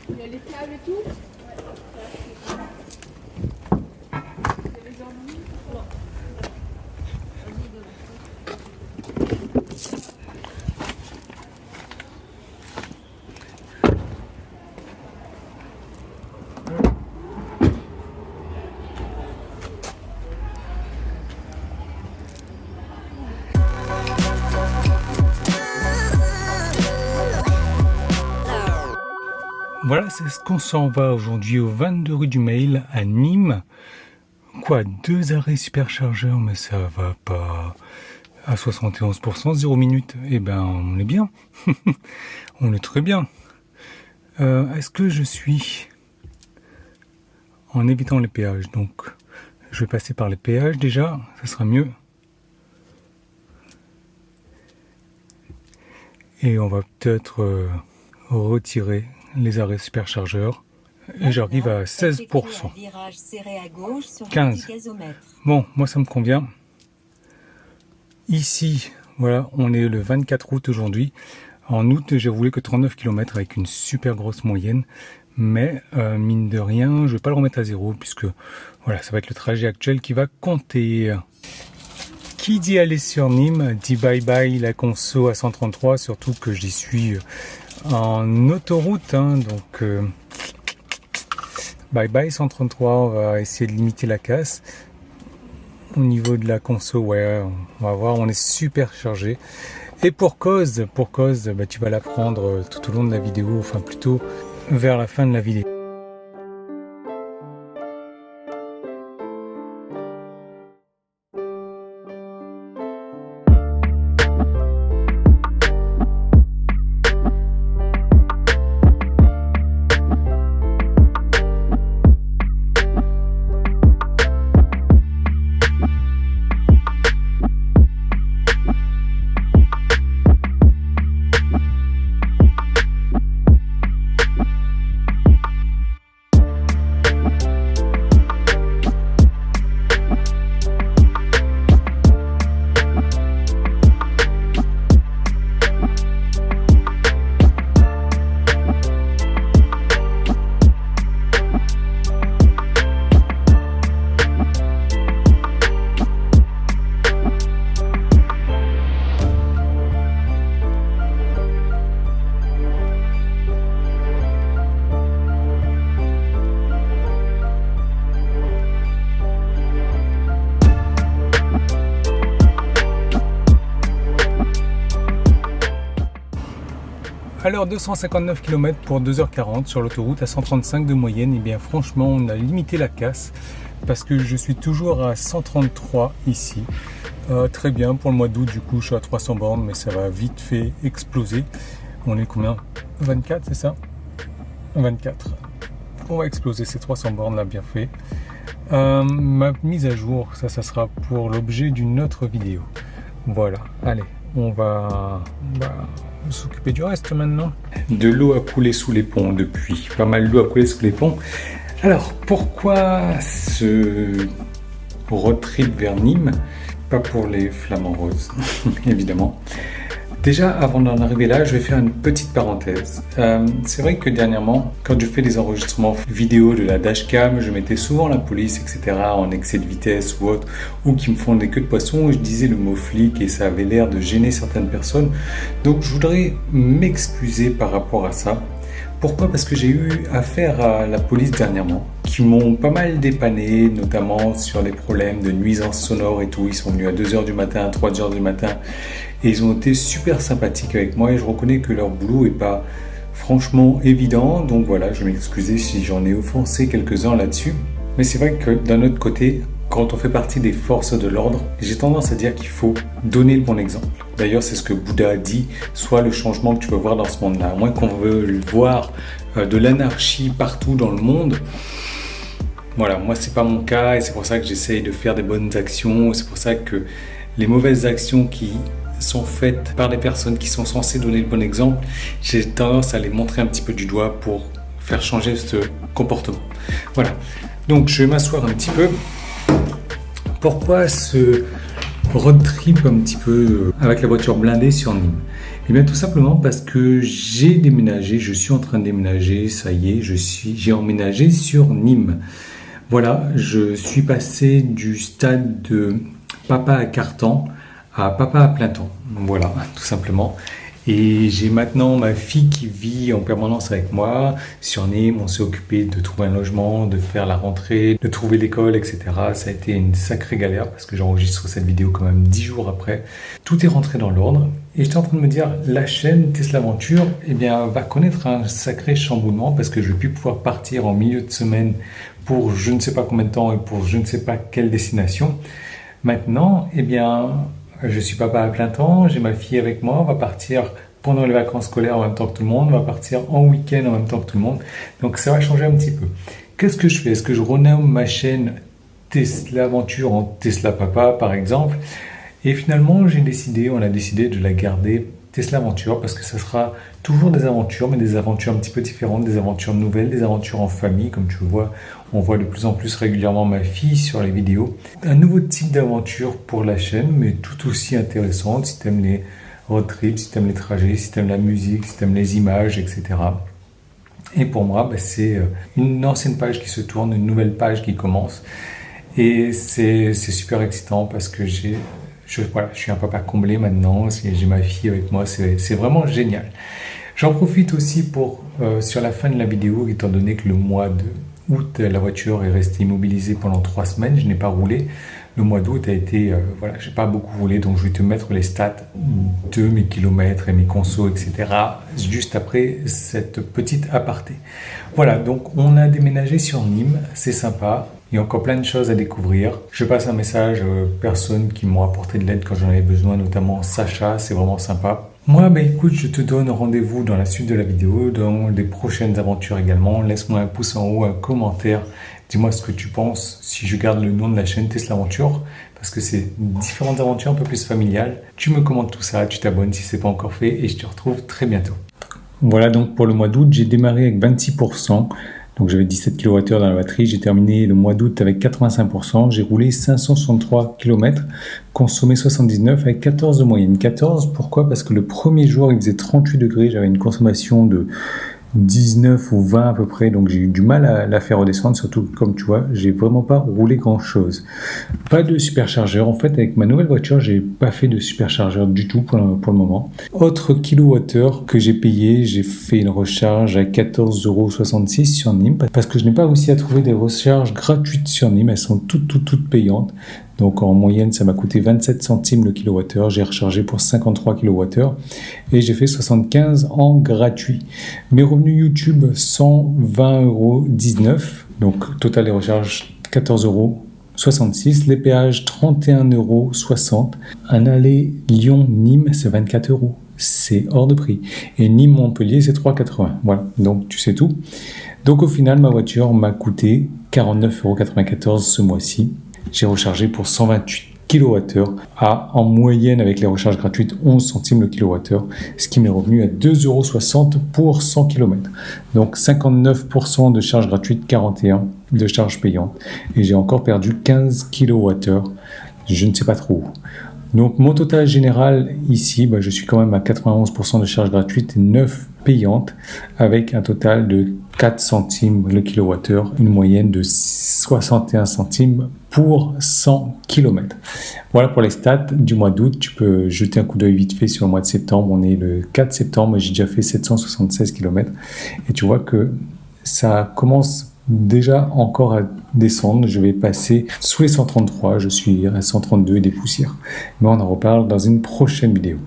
Il y a les câbles et tout. Voilà, c'est ce qu'on s'en va aujourd'hui au 22 rue du Mail à Nîmes. Quoi, 2 arrêts superchargeurs, mais ça va pas. À 71%, 0 minutes. Eh ben, on est bien. On est très bien. Est-ce que je suis en évitant les péages? Donc, je vais passer par les péages déjà, ça sera mieux. Et on va peut-être retirer les arrêts superchargeurs. Et j'arrive à 16%. 15. Bon, moi ça me convient. Ici, voilà, on est le 24 août aujourd'hui. En août, j'ai roulé que 39 km avec une super grosse moyenne. Mais, mine de rien, je vais pas le remettre à zéro puisque, voilà, ça va être le trajet actuel qui va compter. Qui dit aller sur Nîmes, dit bye bye la conso à 133, surtout que j'y suis en autoroute, hein, donc bye bye 133, on va essayer de limiter la casse. Au niveau de la conso, ouais, on va voir, on est super chargé. Et pour cause, bah, tu vas l'apprendre tout au long de la vidéo, enfin plutôt vers la fin de la vidéo. Alors 259 km pour 2h40 sur l'autoroute à 135 de moyenne, et bien franchement on a limité la casse parce que je suis toujours à 133 ici. Très bien, pour le mois d'août du coup je suis à 300 bornes mais ça va vite fait exploser. On est combien? 24, c'est ça? 24. On va exploser ces 300 bornes là, bien fait. Ma mise à jour, ça sera pour l'objet d'une autre vidéo. Voilà, allez, on va s'occuper du reste maintenant. De l'eau a coulé sous les ponts depuis. Pas mal d'eau a coulé sous les ponts. Alors, pourquoi ce road trip vers Nîmes? Pas pour les flamants roses, évidemment. Déjà, avant d'en arriver là, je vais faire une petite parenthèse. C'est vrai que dernièrement, quand je fais des enregistrements vidéo de la dashcam, je mettais souvent la police, etc. en excès de vitesse ou autre, ou qui me font des queues de poisson, et je disais le mot flic et ça avait l'air de gêner certaines personnes. Donc je voudrais m'excuser par rapport à ça. Pourquoi? Parce que j'ai eu affaire à la police dernièrement, qui m'ont pas mal dépanné, notamment sur les problèmes de nuisances sonores et tout. Ils sont venus à 2h du matin, à 3h du matin, et ils ont été super sympathiques avec moi, et je reconnais que leur boulot est pas franchement évident. Donc voilà, je m'excusais si j'en ai offensé quelques-uns là-dessus. Mais c'est vrai que d'un autre côté, quand on fait partie des forces de l'ordre, j'ai tendance à dire qu'il faut donner le bon exemple. D'ailleurs, c'est ce que Bouddha a dit, soit le changement que tu veux voir dans ce monde-là. À moins qu'on veut voir de l'anarchie partout dans le monde. Voilà, moi c'est pas mon cas et c'est pour ça que j'essaye de faire des bonnes actions. C'est pour ça que les mauvaises actions qui sont faites par des personnes qui sont censées donner le bon exemple, j'ai tendance à les montrer un petit peu du doigt pour faire changer ce comportement. Voilà, donc je vais m'asseoir un petit peu. Pourquoi ce road trip un petit peu avec la voiture blindée sur Nîmes? Eh bien tout simplement parce que j'ai déménagé, je suis en train de déménager, ça y est, j'ai emménagé sur Nîmes. Voilà, je suis passé du stade de papa à quart-temps à papa à plein temps. Voilà, tout simplement. Et j'ai maintenant ma fille qui vit en permanence avec moi. Sur Nîmes, on s'est occupé de trouver un logement, de faire la rentrée, de trouver l'école, etc. Ça a été une sacrée galère parce que j'enregistre cette vidéo quand même 10 jours après. Tout est rentré dans l'ordre. Et j'étais en train de me dire, la chaîne Tesla Aventure, eh bien, va connaître un sacré chamboulement parce que je vais plus pouvoir partir en milieu de semaine pour je ne sais pas combien de temps et pour je ne sais pas quelle destination. Maintenant, eh bien, je suis papa à plein temps, j'ai ma fille avec moi, on va partir pendant les vacances scolaires en même temps que tout le monde, on va partir en week-end en même temps que tout le monde. Donc ça va changer un petit peu. Qu'est-ce que je fais? Est-ce que je renomme ma chaîne Tesla Aventure en Tesla Papa par exemple? Et finalement, on a décidé de la garder Tesla Aventure parce que ça sera toujours des aventures, mais des aventures un petit peu différentes, des aventures nouvelles, des aventures en famille. Comme tu le vois, on voit de plus en plus régulièrement ma fille sur les vidéos. Un nouveau type d'aventure pour la chaîne, mais tout aussi intéressante si tu aimes les road trips, si tu aimes les trajets, si tu aimes la musique, si tu aimes les images, etc. Et pour moi, c'est une ancienne page qui se tourne, une nouvelle page qui commence. Et c'est super excitant parce que je suis un papa comblé maintenant, j'ai ma fille avec moi, c'est vraiment génial. J'en profite aussi pour, sur la fin de la vidéo, étant donné que le mois d'août, la voiture est restée immobilisée pendant 3 semaines, je n'ai pas roulé. Le mois d'août a été, j'ai pas beaucoup roulé, donc je vais te mettre les stats de mes kilomètres et mes consos, etc. juste après cette petite aparté. Voilà, donc on a déménagé sur Nîmes, c'est sympa. Il y a encore plein de choses à découvrir. Je passe un message aux personnes qui m'ont apporté de l'aide quand j'en avais besoin, notamment Sacha, c'est vraiment sympa. Moi, écoute, je te donne rendez-vous dans la suite de la vidéo, dans les prochaines aventures également. Laisse-moi un pouce en haut, un commentaire. Dis-moi ce que tu penses si je garde le nom de la chaîne Tesla Aventure, parce que c'est différentes aventures un peu plus familiales. Tu me commentes tout ça, tu t'abonnes si ce n'est pas encore fait et je te retrouve très bientôt. Voilà, donc pour le mois d'août, j'ai démarré avec 26%. Donc j'avais 17 kWh dans la batterie, j'ai terminé le mois d'août avec 85%, j'ai roulé 563 km, consommé 79 avec 14 de moyenne. 14, pourquoi? Parce que le premier jour il faisait 38 degrés, j'avais une consommation de 19 ou 20 à peu près, donc j'ai eu du mal à la faire redescendre, surtout comme tu vois, j'ai vraiment pas roulé grand chose. Pas de superchargeur, en fait avec ma nouvelle voiture, j'ai pas fait de superchargeur du tout pour le moment. Autre kilowattheure que j'ai payé, j'ai fait une recharge à 14,66 € sur Nîmes, parce que je n'ai pas réussi à trouver des recharges gratuites sur Nîmes, elles sont toutes payantes. Donc en moyenne, ça m'a coûté 27 centimes le kilowattheure. J'ai rechargé pour 53 kWh et j'ai fait 75 en gratuit. Mes revenus YouTube, 120,19 €. Donc total des recharges, 14,66 €. Les péages, 31,60 €. Un aller Lyon-Nîmes, c'est 24 €. C'est hors de prix. Et Nîmes-Montpellier, c'est 3,80 €. Voilà, donc tu sais tout. Donc au final, ma voiture m'a coûté 49,94 € ce mois-ci. J'ai rechargé pour 128 kWh à, en moyenne avec les recharges gratuites, 11 centimes le kilowattheure, ce qui m'est revenu à 2,60 € pour 100 km. Donc 59% de charge gratuite, 41% de charge payante. Et j'ai encore perdu 15 kWh, je ne sais pas trop où. Donc mon total général ici, je suis quand même à 91% de charge gratuite et 9 payantes, avec un total de 4 centimes le kilowattheure, une moyenne de 61 centimes pour 100 km. Voilà pour les stats du mois d'août. Tu peux jeter un coup d'œil vite fait sur le mois de septembre. On est le 4 septembre, j'ai déjà fait 776 km. Et tu vois que ça commence déjà encore à descendre. Je vais passer sous les 133, je suis à 132 et des poussières. Mais on en reparle dans une prochaine vidéo.